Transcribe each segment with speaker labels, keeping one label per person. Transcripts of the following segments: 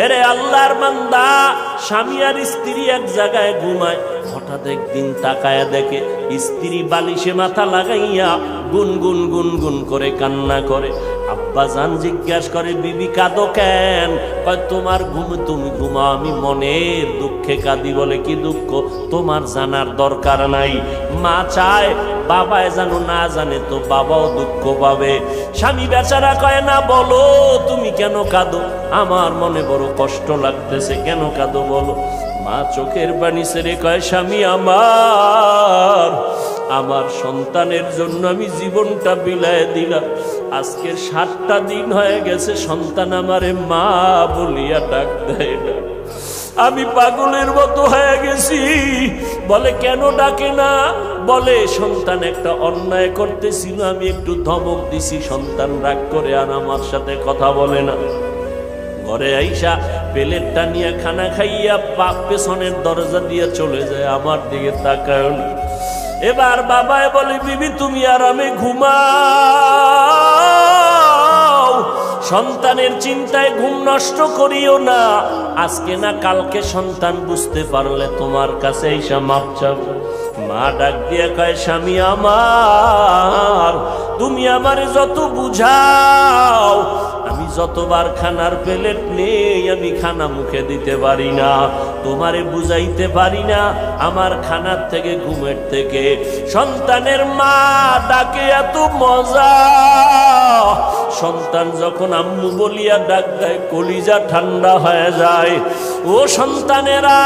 Speaker 1: এরে আল্লাহর বান্দা, স্বামী আর স্ত্রী এক জায়গায় ঘুমায়, হঠাৎ একদিন তাকায় দেখে স্ত্রী বালিশে মাথা লাগাইয়া গুনগুন গুনগুন করে কান্না করে। আব্বা জান জিজ্ঞাসা করে, বিবি কাঁদো কেন? কয় তোমার ঘুম, তুমি ঘুমাও, আমি মনের দুঃখে কাঁদি। বলে কি দুঃখ? তোমার জানার দরকার নাই। মা চায় বাবায় জানো, না জানে তো বাবাও দুঃখ পাবে। স্বামী বেচারা কয়, না বলো তুমি কেন কাঁদো? আমার মনে বড় কষ্ট লাগতেছে। কেন কাঁদো বলো? মা চোখের পানি ছেড়ে কয়, স্বামী আমার সন্তানের জন্য আমি জীবনটা বিলায় দিলাম। আজকের 7টা দিন হয়ে গেছে সন্তান আমারে মা বলিয়া ডাক দেয় না। আমি পাগলের মতো হয়ে গেছি। বলে কেন ডাকে না? বলে সন্তান একটা অন্যায় করতেছিল, আমি একটু ধমক দিছি, সন্তান রাগ করে আর আমার সাথে কথা বলে না। ঘরে আইসা প্লেটটা নিয়ে খানা খাইয়া পেছনের দরজা দিয়ে চলে যায়, আমার দিকে তাকায় না। এবার বাবায় বলে, বিবি তুমি আরামে ঘুমাও, সন্তানের চিন্তায় ঘুম নষ্ট করিও না। আজকে না কালকে সন্তান বুঝতে পারলে তোমার কাছে এসে মাপ চাবে। মা ডাক দিয়ে কয়, স্বামী আমার, তুমি আমারে যত বুঝাও, আমি যতবার খানার প্লেট নেই আমি খানা মুখে দিতে পারি না, তোমারে বুঝাইতে পারি না। আমার খানার থেকে, ঘুমের থেকে সন্তানের মা ডাকে এত মজা। সন্তান যখন আম্মু বলিয়া ডাক দেয়, কলিজা ঠান্ডা হয়ে যায়। ও সন্তানেরা,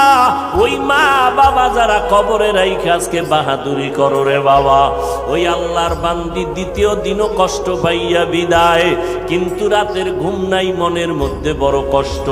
Speaker 1: ওই মা বাবা যারা কবরে রাইখে আজকে বাহাদুরি করো রে বাবা, ওই আল্লাহর বান্দি দ্বিতীয় দিনও কষ্ট পাইয়া বিদায়, কিন্তু রাতের ঘুম নাই, মনের মধ্যে বড় কষ্ট।